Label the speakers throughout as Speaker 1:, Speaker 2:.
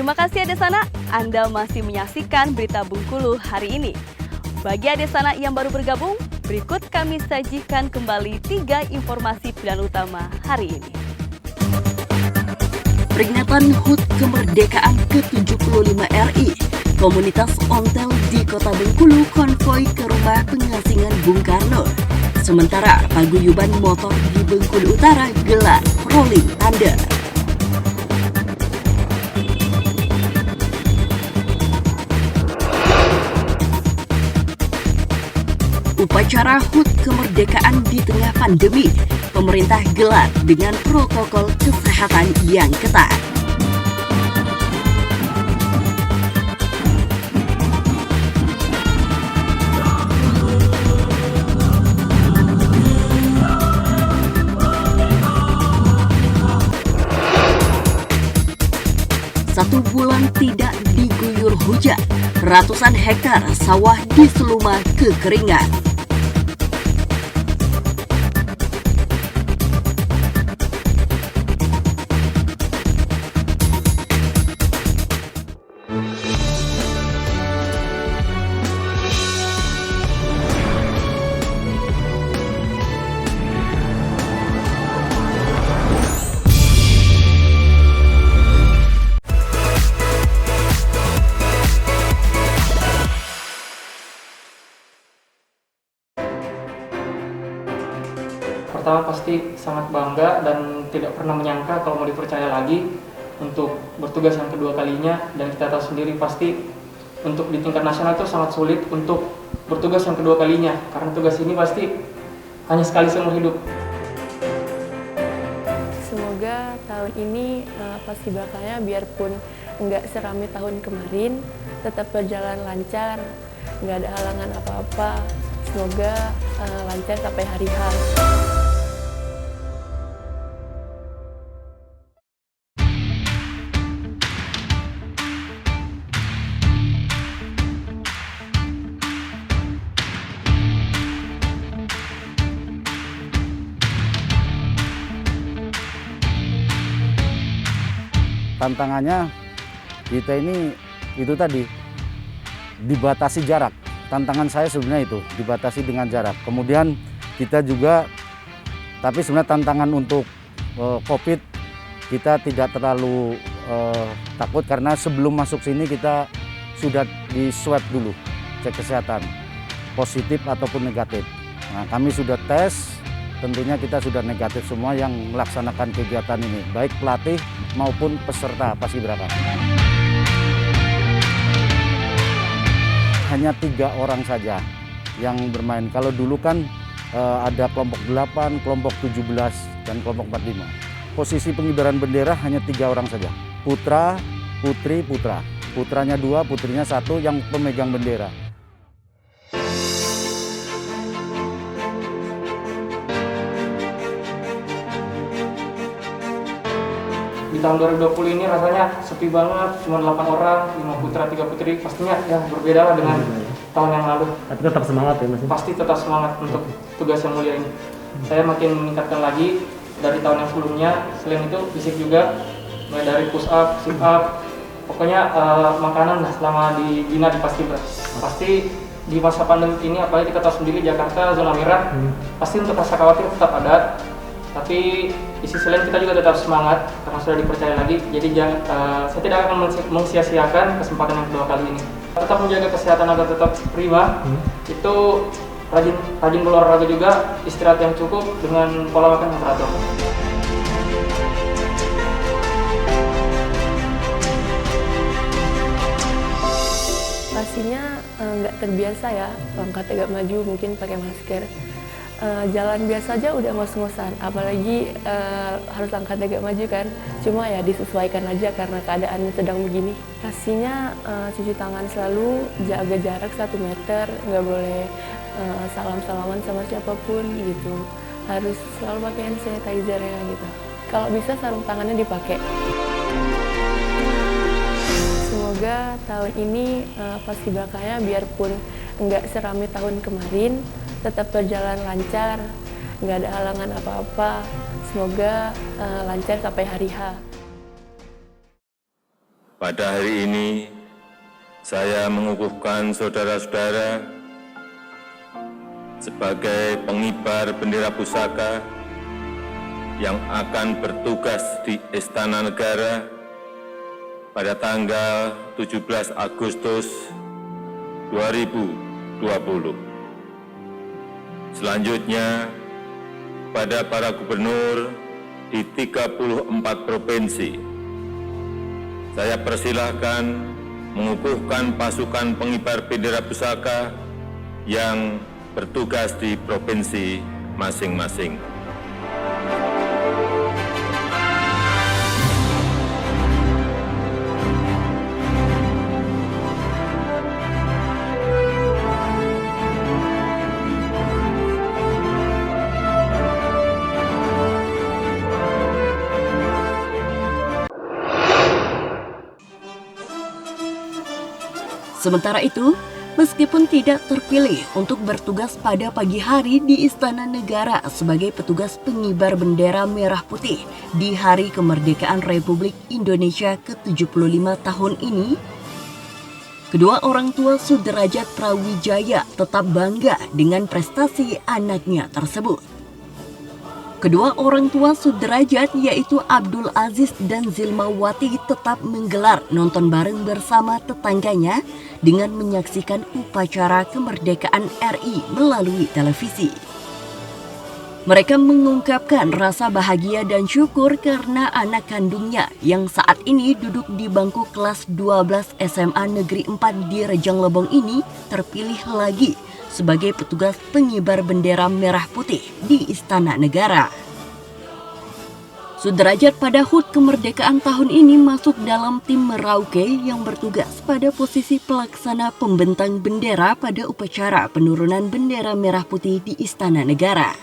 Speaker 1: Terima kasih Adesana, Anda masih menyaksikan Berita Bengkulu hari ini. Bagi Adesana yang baru bergabung, berikut kami sajikan kembali 3 informasi pilihan utama hari ini.
Speaker 2: Peringatan HUT kemerdekaan ke-75 RI, komunitas ontel di Kota Bengkulu konvoi ke rumah pengasingan Bung Karno. Sementara paguyuban motor di Bengkulu Utara gelar Rolling Thunder. Upacara HUT kemerdekaan di tengah pandemi, pemerintah gelar dengan protokol kesehatan yang ketat. Satu bulan tidak diguyur hujan, ratusan hektar sawah di Seluma kekeringan.
Speaker 3: Pertama pasti sangat bangga dan tidak pernah menyangka kalau mau dipercaya lagi untuk bertugas yang kedua kalinya, dan kita tahu sendiri pasti untuk di tingkat nasional itu sangat sulit untuk bertugas yang kedua kalinya karena tugas ini pasti hanya sekali seumur hidup.
Speaker 4: Semoga tahun ini pasti bakalnya biarpun nggak serami tahun kemarin tetap berjalan lancar, nggak ada halangan apa-apa. Semoga lancar sampai hari H.
Speaker 5: Tantangannya kita ini itu tadi dibatasi jarak. Tantangan saya sebenarnya itu dibatasi dengan jarak. Kemudian kita juga, tapi sebenarnya tantangan untuk COVID kita tidak terlalu takut karena sebelum masuk sini kita sudah di swab dulu, cek kesehatan positif ataupun negatif. Nah, kami sudah tes. Tentunya kita sudah negatif semua yang melaksanakan kegiatan ini, baik pelatih maupun peserta paskibraka. Hanya 3 orang saja yang bermain. Kalau dulu kan ada kelompok 8, kelompok 17, dan kelompok 45. Posisi pengibaran bendera hanya 3 orang saja. Putra, putri, putra. Putranya 2, putrinya 1 yang pemegang bendera.
Speaker 3: Di tahun 2020 ini rasanya sepi banget, cuma 8 orang, 5 putra, 3 putri. Pastinya ya berbeda lah dengan tahun yang lalu.
Speaker 6: Tapi tetap semangat ya Mas?
Speaker 3: Pasti tetap semangat untuk tugas yang mulia ini. Saya makin meningkatkan lagi dari tahun yang sebelumnya. Selain itu fisik juga, mulai dari push up, sit up, pokoknya makanan lah selama di Bina di Paskibra. Pasti di masa pandemi ini, apalagi kita tahu sendiri Jakarta zona merah, pasti untuk rasa khawatir tetap ada. Tapi di sisi lain kita juga tetap semangat karena sudah dipercaya lagi. Jadi saya tidak akan mensia-siakan kesempatan yang kedua kali ini. Tetap menjaga kesehatan agar tetap prima. Itu rajin berolahraga juga, istirahat yang cukup dengan pola makan yang teratur.
Speaker 4: Pastinya nggak terbiasa ya, langkah tegak maju mungkin pakai masker. Jalan biasa aja udah ngos-ngosan, apalagi harus langkah tegak maju kan. Cuma ya disesuaikan aja karena keadaannya sedang begini. Pastinya cuci tangan selalu, jaga jarak 1 meter, nggak boleh salam-salaman sama siapapun gitu. Harus selalu pakai hand sanitizer ya gitu. Kalau bisa sarung tangannya dipakai. Semoga tahun ini paskibraka biarpun nggak serami tahun kemarin, tetap berjalan lancar, nggak ada halangan apa-apa. Semoga lancar sampai hari H.
Speaker 6: pada hari ini saya mengukuhkan saudara-saudara sebagai pengibar bendera pusaka yang akan bertugas di Istana Negara pada tanggal 17 Agustus 2020. Selanjutnya, pada para gubernur di 34 provinsi, saya persilahkan mengukuhkan pasukan pengibar bendera pusaka yang bertugas di provinsi masing-masing.
Speaker 2: Sementara itu, meskipun tidak terpilih untuk bertugas pada pagi hari di Istana Negara sebagai petugas pengibar bendera merah putih di Hari Kemerdekaan Republik Indonesia ke-75 tahun ini, kedua orang tua Sudrajat Prawijaya tetap bangga dengan prestasi anaknya tersebut. Kedua orang tua Sudrajat yaitu Abdul Aziz dan Zilmawati tetap menggelar nonton bareng bersama tetangganya dengan menyaksikan upacara kemerdekaan RI melalui televisi. Mereka mengungkapkan rasa bahagia dan syukur karena anak kandungnya yang saat ini duduk di bangku kelas 12 SMA Negeri 4 di Rejang Lebong ini terpilih lagi sebagai petugas pengibar bendera merah putih di Istana Negara. Sudrajat pada HUT kemerdekaan tahun ini masuk dalam tim Merauke yang bertugas pada posisi pelaksana pembentang bendera pada upacara penurunan bendera merah putih di Istana Negara.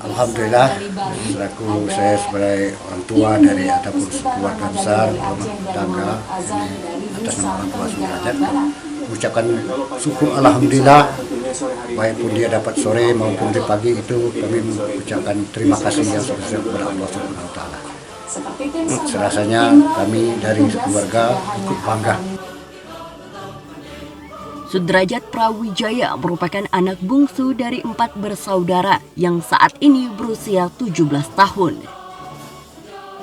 Speaker 7: Alhamdulillah, selaku saya sebagai orang tua dari ataupun keluarga besar tangga atas nama orang tua Sudrajat, ucapkan syukur alhamdulillah, baik pun dia dapat sore maupun di pagi itu kami mengucapkan terima kasih yang sebesar kepada Allah Subhanahu wa taala. Serasanya kami dari keluarga ikut bangga.
Speaker 2: Sudrajat Prawijaya merupakan anak bungsu dari 4 bersaudara yang saat ini berusia 17 tahun.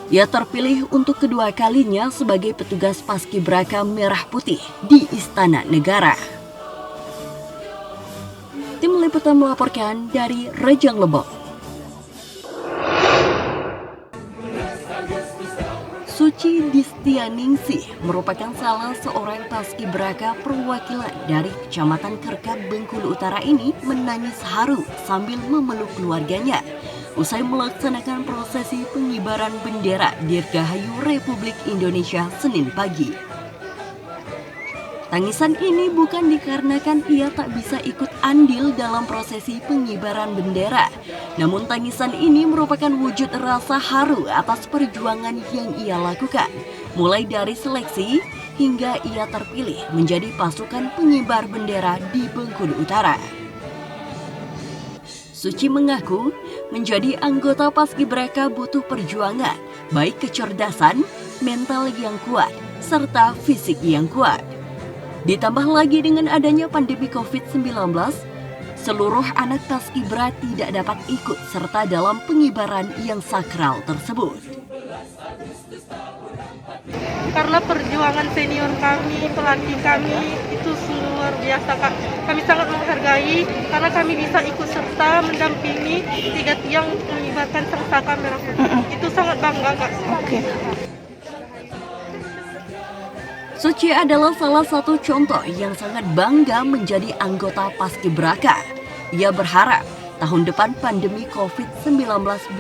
Speaker 2: Ia terpilih untuk kedua kalinya sebagai petugas Paskibraka Merah Putih di Istana Negara. Tim Liputan melaporkan dari Rejang Lebong. Suci Distianingsih merupakan salah seorang paskibraka perwakilan dari Kecamatan Kerkap, Bengkulu Utara ini menangis haru sambil memeluk keluarganya usai melaksanakan prosesi pengibaran bendera Dirgahayu Republik Indonesia Senin pagi. Tangisan ini bukan dikarenakan ia tak bisa ikut andil dalam prosesi pengibaran bendera, namun tangisan ini merupakan wujud rasa haru atas perjuangan yang ia lakukan, mulai dari seleksi hingga ia terpilih menjadi pasukan pengibar bendera di Bengkulu Utara. Suci mengaku menjadi anggota Paskibraka butuh perjuangan, baik kecerdasan, mental yang kuat, serta fisik yang kuat. Ditambah lagi dengan adanya pandemi COVID-19, seluruh anak Paskibra tidak dapat ikut serta dalam pengibaran yang sakral tersebut.
Speaker 8: Karena perjuangan senior kami, pelatih kami itu sungguh luar biasa, Kak. Kami sangat menghargai karena kami bisa ikut serta mendampingi 3 tiang mengibarkan sangsaka merah putih. Itu sangat bangga, Kak.
Speaker 2: Suci adalah salah satu contoh yang sangat bangga menjadi anggota Paskibraka. Ia berharap tahun depan pandemi COVID-19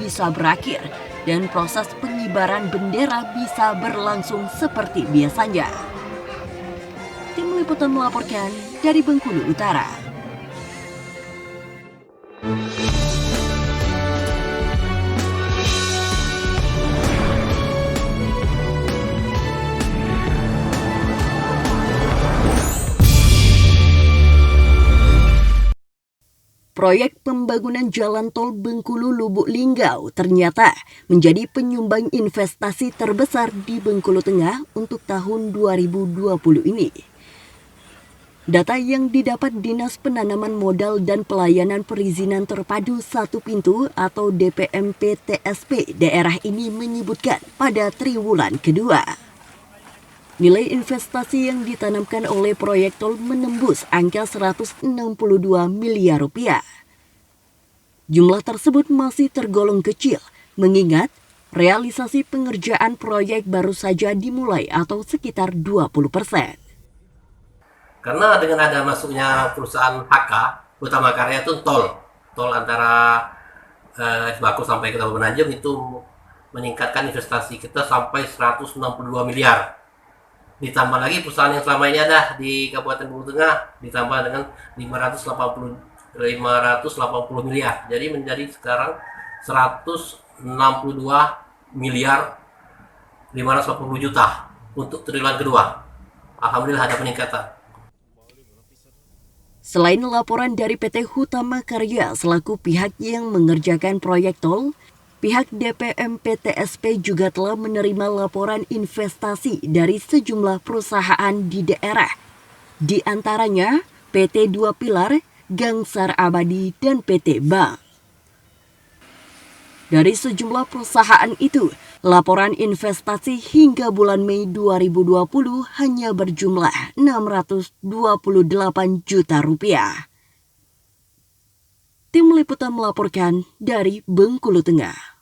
Speaker 2: bisa berakhir dan proses pengibaran bendera bisa berlangsung seperti biasanya. Tim Liputan melaporkan dari Bengkulu Utara. Proyek pembangunan jalan tol Bengkulu Lubuk Linggau ternyata menjadi penyumbang investasi terbesar di Bengkulu Tengah untuk tahun 2020 ini. Data yang didapat Dinas Penanaman Modal dan Pelayanan Perizinan Terpadu Satu Pintu atau DPMP TSP daerah ini menyebutkan pada triwulan kedua, nilai investasi yang ditanamkan oleh proyek tol menembus angka 162 miliar rupiah. Jumlah tersebut masih tergolong kecil, mengingat realisasi pengerjaan proyek baru saja dimulai atau sekitar 20%.
Speaker 9: Karena dengan ada masuknya perusahaan HK, Utama Karya itu tol antara Baku sampai ke Penajam itu meningkatkan investasi kita sampai 162 miliar. Ditambah lagi perusahaan yang selama ini ada di Kabupaten Bengkulu Tengah ditambah dengan 580 miliar. Jadi menjadi sekarang 162 miliar 580 juta untuk triwulan kedua. Alhamdulillah ada peningkatan.
Speaker 2: Selain laporan dari PT Hutama Karya selaku pihak yang mengerjakan proyek tol, pihak DPMP TSP juga telah menerima laporan investasi dari sejumlah perusahaan di daerah, di antaranya PT Dua Pilar, Gangsar Abadi, dan PT Bank. Dari sejumlah perusahaan itu, laporan investasi hingga bulan Mei 2020 hanya berjumlah 628 juta rupiah. Tim Liputan melaporkan dari Bengkulu Tengah.